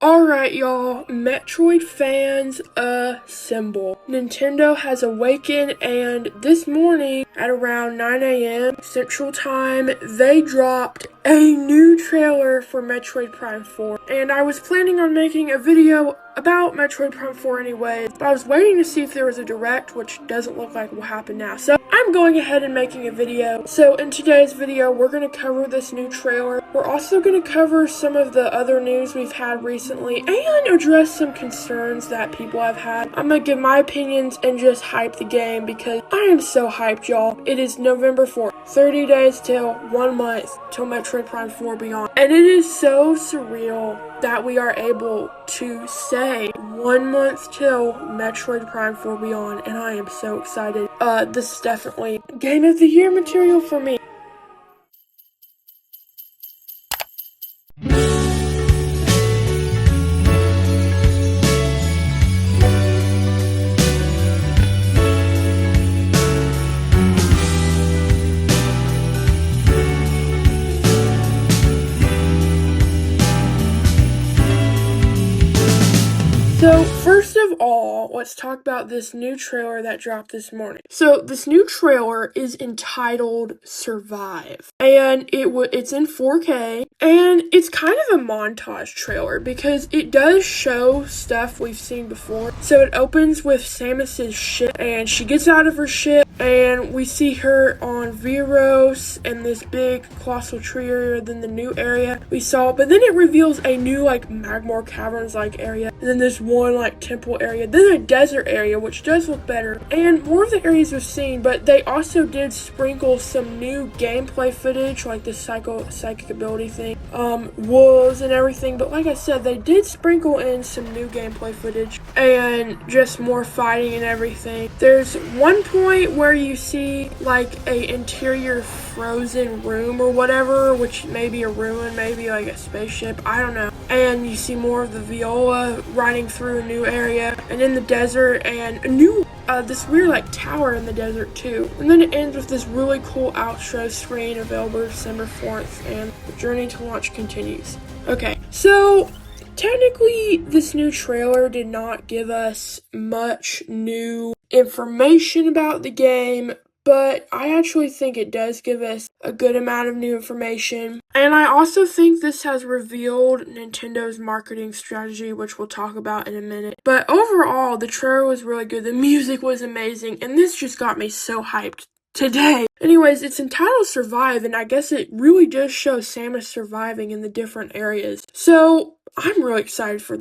Alright, y'all, Metroid fans assemble. Nintendo has awakened, and this morning at around 9 a.m. Central Time, they dropped a new trailer for Metroid Prime 4. And I was planning on making a video about Metroid Prime 4 anyway, but I was waiting to see if there was a direct, which doesn't look like will happen now. So I'm going ahead and making a video. So in today's video, we're going to cover this new trailer. We're also going to cover some of the other news we've had recently and address some concerns that people have had. I'm going to give my opinions and just hype the game because I am so hyped, y'all. It is November 4th, 30 days till 1 month till Metroid Prime 4 Beyond. And it is so surreal that we are able to say 1 month till Metroid Prime 4 Beyond, and I am so excited. This is definitely Game of the Year material for me. So, first of all, let's talk about this new trailer that dropped this morning. So, this new trailer is entitled Survive, and it's in 4K, and it's kind of a montage trailer because it does show stuff we've seen before. So, it opens with Samus's ship, and she gets out of her ship, and we see her on Viros and this big colossal tree area, then the new area we saw, but then it reveals a new, Magmore Caverns-like area, and then this one temple area, then a desert area, which does look better, and more of the areas we've seen, but they also did sprinkle some new gameplay footage, like the psychic ability thing, wolves and everything, but like I said, they did sprinkle in some new gameplay footage, and just more fighting and everything. There's one point where you see, a interior frozen room or whatever, which may be a ruin, maybe a spaceship, I don't know, and you see more of the Viola riding through a new area, and in the desert, and a new this weird tower in the desert too. And then it ends with this really cool outro screen available December 4th, and the journey to launch continues. Okay, so technically this new trailer did not give us much new information about the game, but I actually think it does give us a good amount of new information. And I also think this has revealed Nintendo's marketing strategy, which we'll talk about in a minute. But overall, the trailer was really good. The music was amazing, and this just got me so hyped today. Anyways, it's entitled Survive, and I guess it really does show Samus surviving in the different areas. So I'm really excited for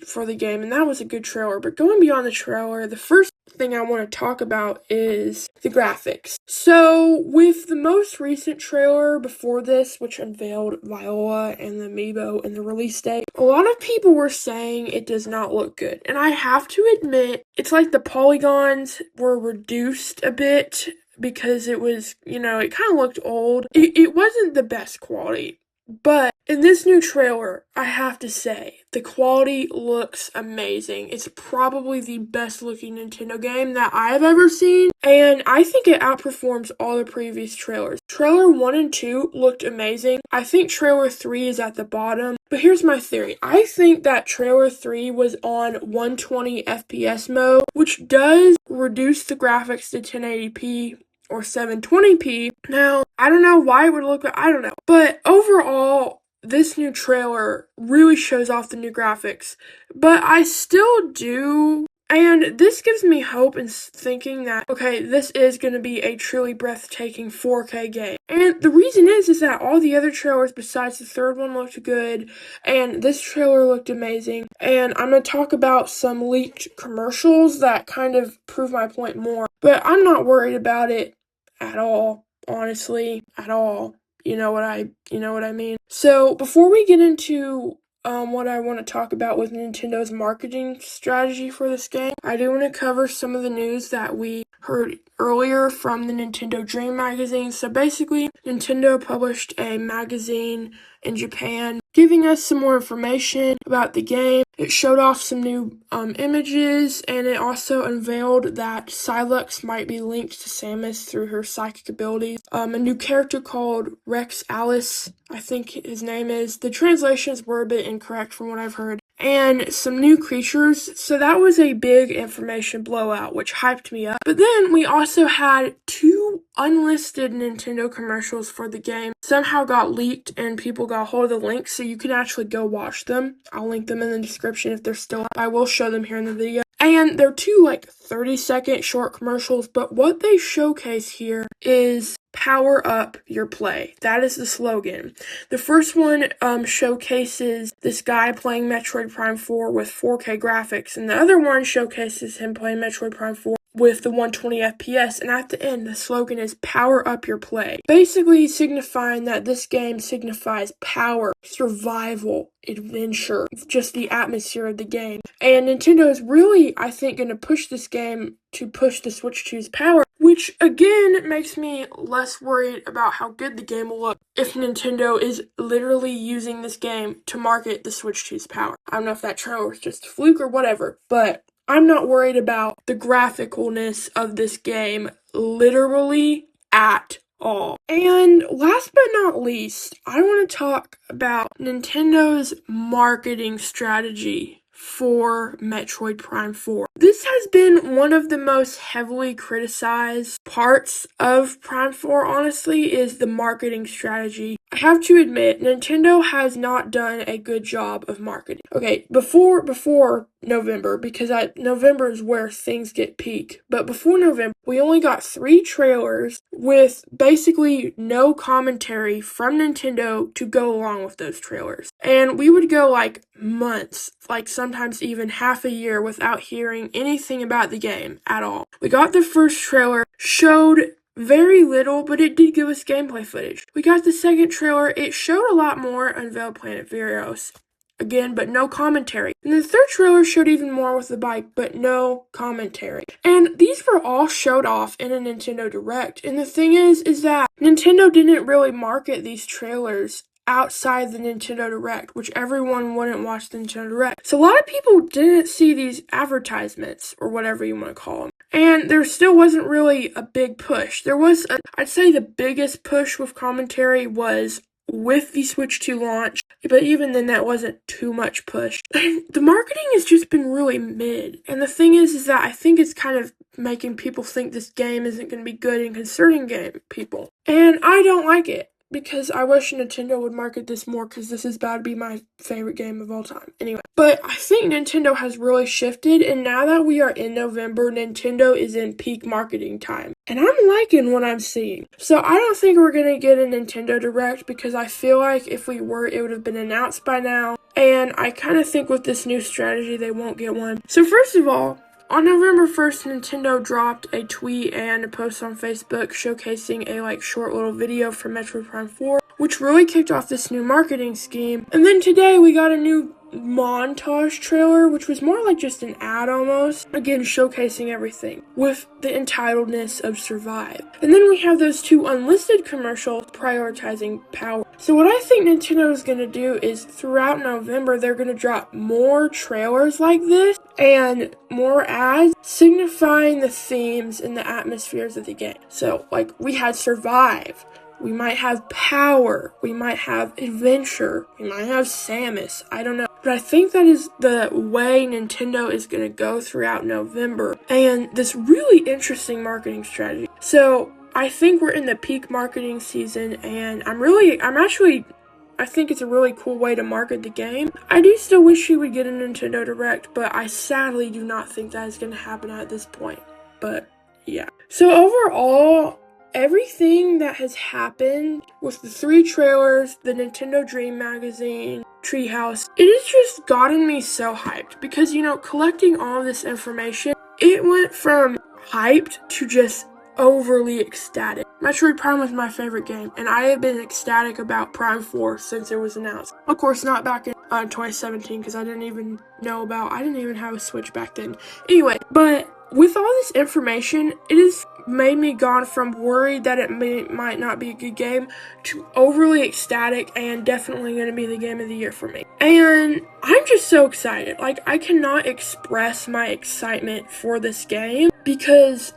for the game, and that was a good trailer. But going beyond the trailer, the first thing I want to talk about is the graphics. So with the most recent trailer before this, which unveiled Viola and the amiibo and the release date, a lot of people were saying it does not look good. And I have to admit, it's like the polygons were reduced a bit because it was, it kind of looked old. It wasn't the best quality. But in this new trailer, I have to say, the quality looks amazing. It's probably the best looking Nintendo game that I've ever seen, and I think it outperforms all the previous trailers. Trailer 1 and 2 looked amazing. I think trailer 3 is at the bottom, but here's my theory. I think that trailer 3 was on 120 FPS mode, which does reduce the graphics to 1080p. Or 720p. Now, I don't know why it would look like, I don't know. But overall, this new trailer really shows off the new graphics. But I still do, and this gives me hope in thinking that, okay, this is going to be a truly breathtaking 4K game. And the reason is that all the other trailers besides the third one looked good, and this trailer looked amazing. And I'm going to talk about some leaked commercials that kind of prove my point more. But I'm not worried about it at all, honestly, at all. You know what I mean? So before we get into what I want to talk about with Nintendo's marketing strategy for this game, I do want to cover some of the news that we heard earlier from the Nintendo Dream magazine. So basically, Nintendo published a magazine in Japan giving us some more information about the game. It showed off some new images, and it also unveiled that Psylux might be linked to Samus through her psychic abilities. A new character called Rex Alice, I think his name is. The translations were a bit incorrect from what I've heard. and some new creatures. So that was a big information blowout, which hyped me up. But then we also had 2 unlisted Nintendo commercials for the game. Somehow got leaked and people got hold of the links, so you can actually go watch them. I'll link them in the description if they're still up. I will show them here in the video. And they're 2 like 30-second short commercials, but what they showcase here is power up your play. That is the slogan. The first one showcases this guy playing Metroid Prime 4 with 4K graphics, and the other one showcases him playing Metroid Prime 4 with the 120 FPS, and at the end the slogan is power up your play, basically signifying that this game signifies power, survival, adventure, just the atmosphere of the game. And Nintendo is really, I think, going to push this game to push the Switch 2's power, which again makes me less worried about how good the game will look if Nintendo is literally using this game to market the Switch 2's power. I don't know if that trailer was just a fluke or whatever, but I'm not worried about the graphicalness of this game literally at all. And last but not least, I want to talk about Nintendo's marketing strategy for Metroid Prime 4. This has been one of the most heavily criticized parts of Prime 4, honestly, is the marketing strategy. I have to admit, Nintendo has not done a good job of marketing. Okay, before November, because November is where things get peak, but before November, we only got 3 trailers with basically no commentary from Nintendo to go along with those trailers. And we would go like months, like sometimes even half a year without hearing anything about the game at all. We got the first trailer, showed very little, but it did give us gameplay footage. We got the second trailer, it showed a lot more, unveiled Planet Virios. Again, but no commentary. And the third trailer showed even more with the bike, but no commentary. And these were all showed off in a Nintendo Direct. And the thing is that Nintendo didn't really market these trailers outside the Nintendo Direct, which everyone wouldn't watch the Nintendo Direct. So a lot of people didn't see these advertisements, or whatever you want to call them. And there still wasn't really a big push. I'd say the biggest push with commentary was with the Switch 2 launch, but even then that wasn't too much push. The marketing has just been really mid, and the thing is that I think it's kind of making people think this game isn't going to be good and concerning people. And I don't like it, because I wish Nintendo would market this more, because this is about to be my favorite game of all time. Anyway, but I think Nintendo has really shifted, and now that we are in November, Nintendo is in peak marketing time. And I'm liking what I'm seeing. So I don't think we're going to get a Nintendo Direct, because I feel like if we were, it would have been announced by now. And I kind of think with this new strategy, they won't get one. So first of all, on November 1st, Nintendo dropped a tweet and a post on Facebook showcasing a short little video from Metroid Prime 4, which really kicked off this new marketing scheme. And then today we got a new montage trailer, which was more like just an ad almost, again showcasing everything with the entitledness of Survive. And then we have those 2 unlisted commercials prioritizing power. So what I think Nintendo is going to do is throughout November they're going to drop more trailers like this and more ads signifying the themes and the atmospheres of the game. So we had Survive, we might have power, we might have adventure, we might have Samus, I don't know. But I think that is the way Nintendo is going to go throughout November, and this really interesting marketing strategy. So I think we're in the peak marketing season, and I think it's a really cool way to market the game. I do still wish you would get a Nintendo Direct, but I sadly do not think that is going to happen at this point. But yeah. So overall, everything that has happened with the 3 trailers, the Nintendo Dream Magazine, Treehouse, it has just gotten me so hyped because, collecting all this information, it went from hyped to just overly ecstatic. Metroid Prime was my favorite game, and I have been ecstatic about Prime 4 since it was announced. Of course, not back in 2017, because I didn't even have a Switch back then. Anyway, but with all this information, it has made me gone from worried that it might not be a good game to overly ecstatic and definitely going to be the game of the year for me. And I'm just so excited. I cannot express my excitement for this game because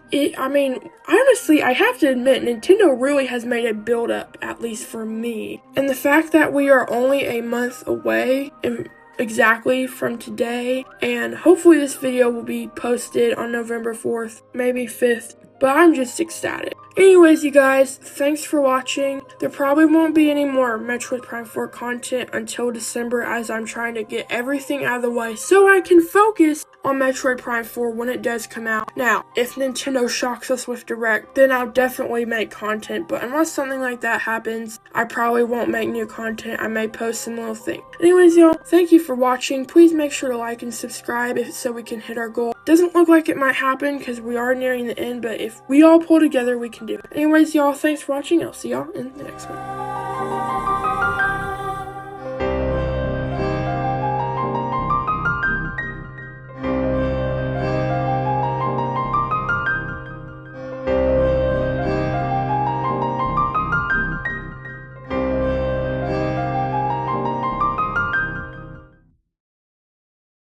honestly, I have to admit, Nintendo really has made a build up, at least for me. And the fact that we are only a month away, and exactly from today, and hopefully this video will be posted on November 4th, maybe 5th, but I'm just ecstatic. Anyways, you guys, thanks for watching. There probably won't be any more Metroid Prime 4 content until December, as I'm trying to get everything out of the way so I can focus on Metroid Prime 4 when it does come out. Now, if Nintendo shocks us with Direct, then I'll definitely make content, but unless something like that happens, I probably won't make new content. I may post some little thing. Anyways, y'all, thank you for watching. Please make sure to like and subscribe so we can hit our goal. Doesn't look like it might happen because we are nearing the end, but if we all pull together, we can do it. Anyways, y'all, thanks for watching. I'll see y'all in the next one.